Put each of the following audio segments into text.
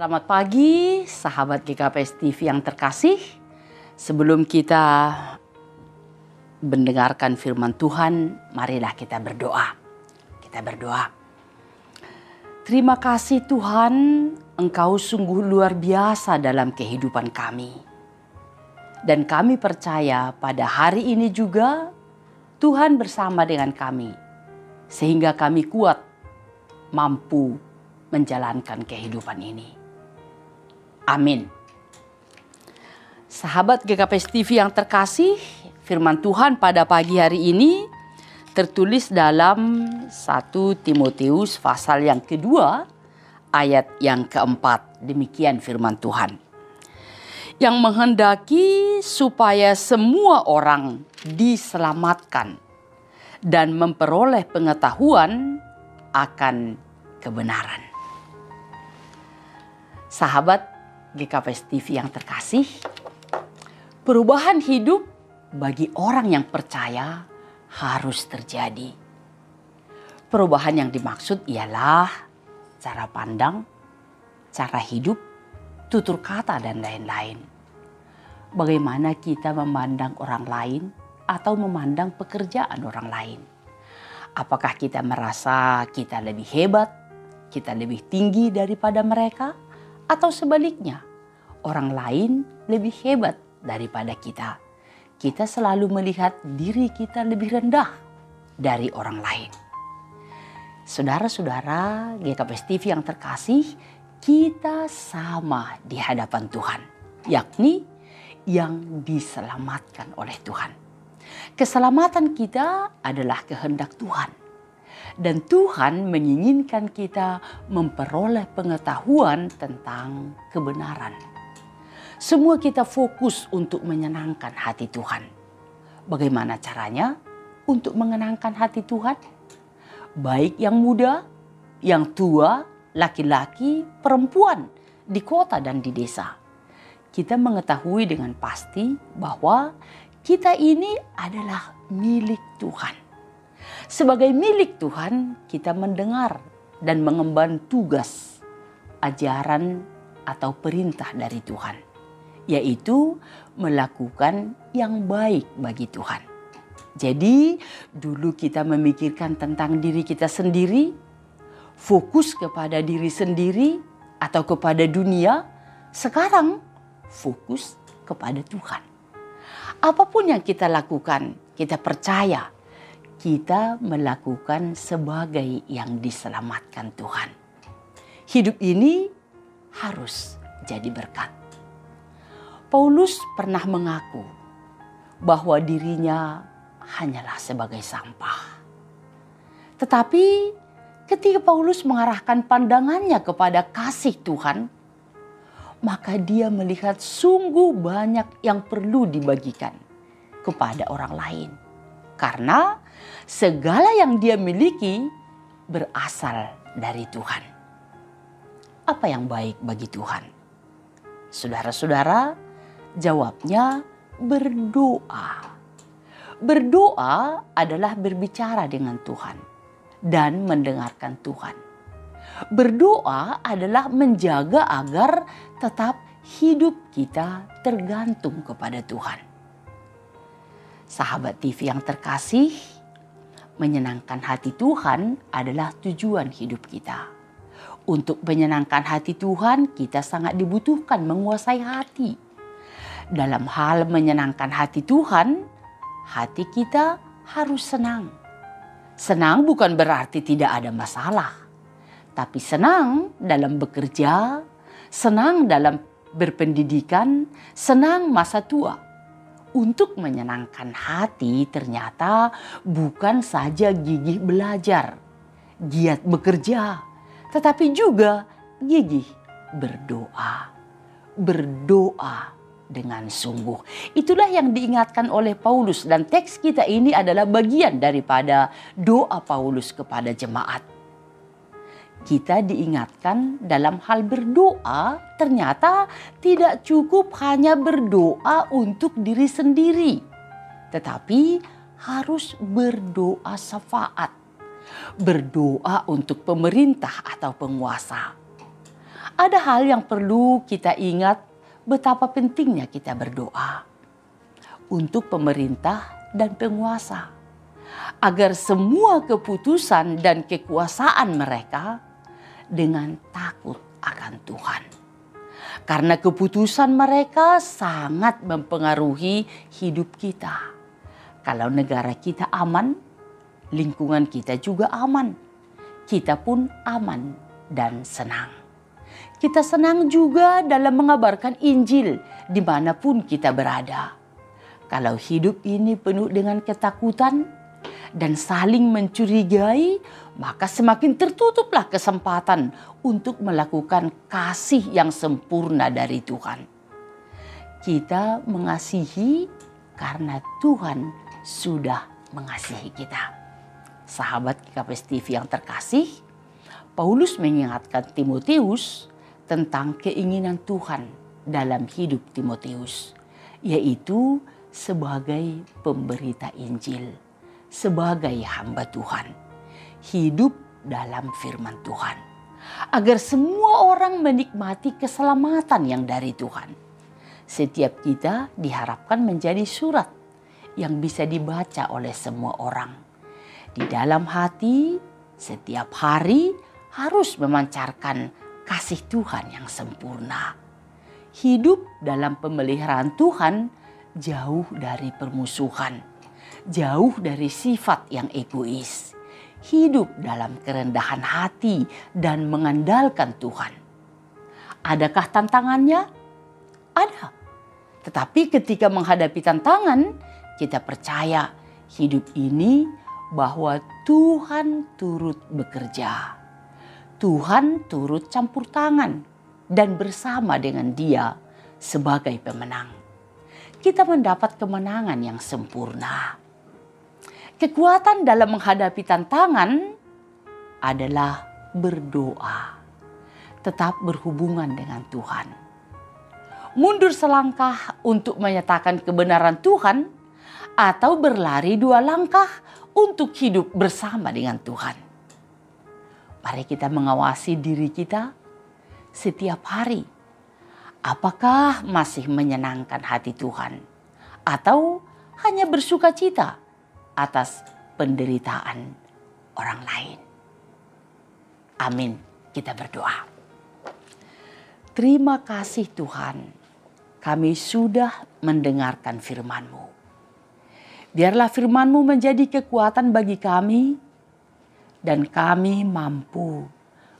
Selamat pagi, sahabat GKPS TV yang terkasih. Sebelum kita mendengarkan firman Tuhan, marilah kita berdoa. Kita berdoa. Terima kasih Tuhan, Engkau sungguh luar biasa dalam kehidupan kami. Dan kami percaya pada hari ini juga Tuhan bersama dengan kami. Sehingga kami kuat, mampu menjalankan kehidupan ini. Amin. Sahabat GKPS TV yang terkasih, firman Tuhan pada pagi hari ini tertulis dalam 1 Timotius pasal yang kedua ayat yang keempat. Demikian firman Tuhan. Yang menghendaki supaya semua orang diselamatkan dan memperoleh pengetahuan akan kebenaran. Sahabat GKPS TV yang terkasih, perubahan hidup bagi orang yang percaya harus terjadi. Perubahan yang dimaksud ialah cara pandang, cara hidup, tutur kata, dan lain-lain. Bagaimana kita memandang orang lain atau memandang pekerjaan orang lain. Apakah kita merasa kita lebih hebat, kita lebih tinggi daripada mereka? Atau sebaliknya, orang lain lebih hebat daripada kita. Kita selalu melihat diri kita lebih rendah dari orang lain. Saudara-saudara GKPS TV yang terkasih, kita sama di hadapan Tuhan. Yakni yang diselamatkan oleh Tuhan. Keselamatan kita adalah kehendak Tuhan. Dan Tuhan menginginkan kita memperoleh pengetahuan tentang kebenaran. Semua kita fokus untuk menyenangkan hati Tuhan. Bagaimana caranya untuk mengenangkan hati Tuhan? Baik yang muda, yang tua, laki-laki, perempuan, di kota dan di desa. Kita mengetahui dengan pasti bahwa kita ini adalah milik Tuhan. Sebagai milik Tuhan, kita mendengar dan mengemban tugas, ajaran atau perintah dari Tuhan, yaitu melakukan yang baik bagi Tuhan. Jadi, dulu kita memikirkan tentang diri kita sendiri, fokus kepada diri sendiri atau kepada dunia. Sekarang, fokus kepada Tuhan. Apapun yang kita lakukan, kita percaya kita melakukan sebagai yang diselamatkan Tuhan. Hidup ini harus jadi berkat. Paulus pernah mengaku bahwa dirinya hanyalah sebagai sampah. Tetapi ketika Paulus mengarahkan pandangannya kepada kasih Tuhan, maka dia melihat sungguh banyak yang perlu dibagikan kepada orang lain. Karena segala yang dia miliki berasal dari Tuhan. Apa yang baik bagi Tuhan? Saudara-saudara, jawabnya berdoa. Berdoa adalah berbicara dengan Tuhan dan mendengarkan Tuhan. Berdoa adalah menjaga agar tetap hidup kita tergantung kepada Tuhan. Sahabat TV yang terkasih, menyenangkan hati Tuhan adalah tujuan hidup kita. Untuk menyenangkan hati Tuhan, kita sangat dibutuhkan menguasai hati. Dalam hal menyenangkan hati Tuhan, hati kita harus senang. Senang bukan berarti tidak ada masalah, tapi senang dalam bekerja, senang dalam berpendidikan, senang masa tua. Untuk menyenangkan hati ternyata bukan saja gigih belajar, giat bekerja, tetapi juga gigih berdoa. Berdoa dengan sungguh. Itulah yang diingatkan oleh Paulus, dan teks kita ini adalah bagian daripada doa Paulus kepada jemaat. Kita diingatkan dalam hal berdoa ternyata tidak cukup hanya berdoa untuk diri sendiri. Tetapi harus berdoa syafaat. Berdoa untuk pemerintah atau penguasa. Ada hal yang perlu kita ingat, betapa pentingnya kita berdoa untuk pemerintah dan penguasa, agar semua keputusan dan kekuasaan mereka dengan takut akan Tuhan. Karena keputusan mereka sangat mempengaruhi hidup kita. Kalau negara kita aman, lingkungan kita juga aman. Kita pun aman dan senang. Kita senang juga dalam mengabarkan Injil dimanapun kita berada. Kalau hidup ini penuh dengan ketakutan dan saling mencurigai, maka semakin tertutuplah kesempatan untuk melakukan kasih yang sempurna dari Tuhan. Kita mengasihi karena Tuhan sudah mengasihi kita. Sahabat KKPS TV yang terkasih, Paulus mengingatkan Timotius tentang keinginan Tuhan dalam hidup Timotius, yaitu sebagai pemberita Injil, sebagai hamba Tuhan, hidup dalam firman Tuhan, agar semua orang menikmati keselamatan yang dari Tuhan. Setiap kita diharapkan menjadi surat yang bisa dibaca oleh semua orang. Di dalam hati, setiap hari harus memancarkan kasih Tuhan yang sempurna. Hidup dalam pemeliharaan Tuhan jauh dari permusuhan, jauh dari sifat yang egois. Hidup dalam kerendahan hati dan mengandalkan Tuhan. Adakah tantangannya? Ada. Tetapi ketika menghadapi tantangan, kita percaya hidup ini bahwa Tuhan turut bekerja. Tuhan turut campur tangan dan bersama dengan Dia sebagai pemenang. Kita mendapat kemenangan yang sempurna. Kekuatan dalam menghadapi tantangan adalah berdoa. Tetap berhubungan dengan Tuhan. Mundur selangkah untuk menyatakan kebenaran Tuhan, atau berlari 2 langkah untuk hidup bersama dengan Tuhan. Mari kita mengawasi diri kita setiap hari. Apakah masih menyenangkan hati Tuhan? Atau hanya bersuka cita atas penderitaan orang lain? Amin. Kita berdoa. Terima kasih Tuhan, kami sudah mendengarkan firman-Mu. Biarlah firman-Mu menjadi kekuatan bagi kami, dan kami mampu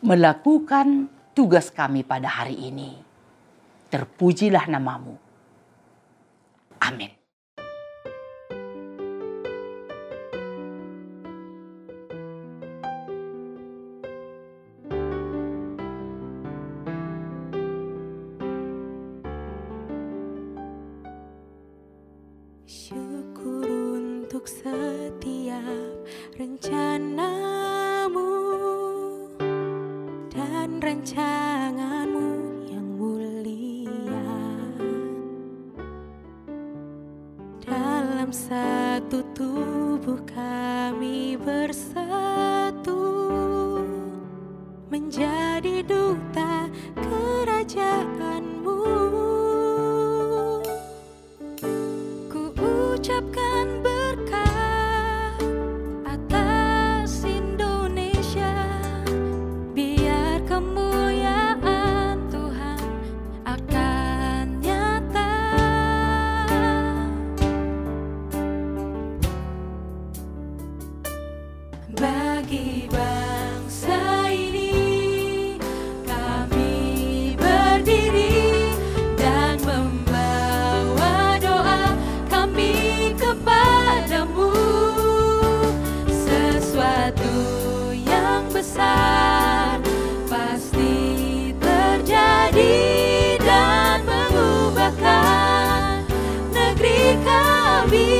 melakukan tugas kami pada hari ini. Terpujilah nama-Mu. Amin. Syukur untuk setiap rencanamu dan rancanganmu yang mulia. Dalam satu tubuh kami bersatu, menjadi duta kerajaan-Mu. Ucapkan berkat atas Indonesia, biar kemuliaan Tuhan akan nyata. Bagi bangsa ini kami berdiri dan membawa doa kami kepadamu. Sesuatu yang besar pasti terjadi dan mengubahkan negeri kami.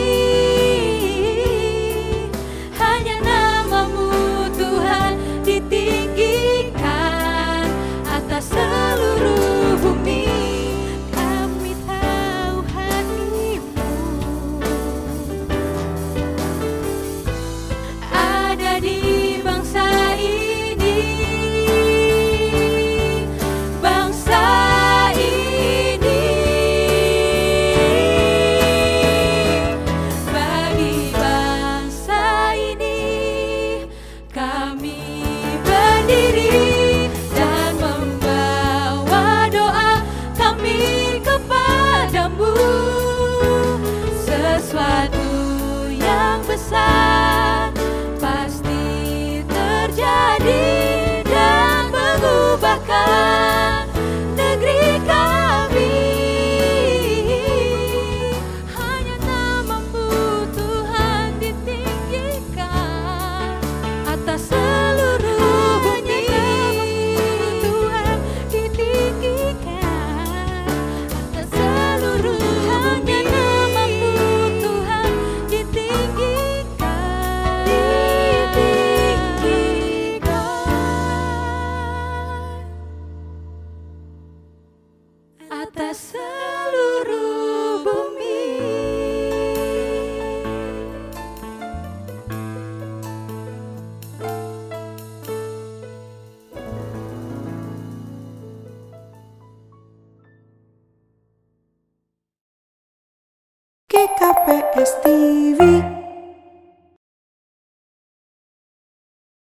Hanya nama-Mu Tuhan ditinggikan atas seluruh bumi. Kami tahu hati-Mu ada di bangsa ini. diri dan membawa doa kami kepadamu. Sesuatu yang besar pasti terjadi dan mengubahkan negeri kami. Hanya namamu Tuhan ditinggikan atas seluruh bumi. Tuhan ditinggikan atas seluruh bumi. Hanya namamu Tuhan ditinggikan, atas seluruh bumi. GKPS TV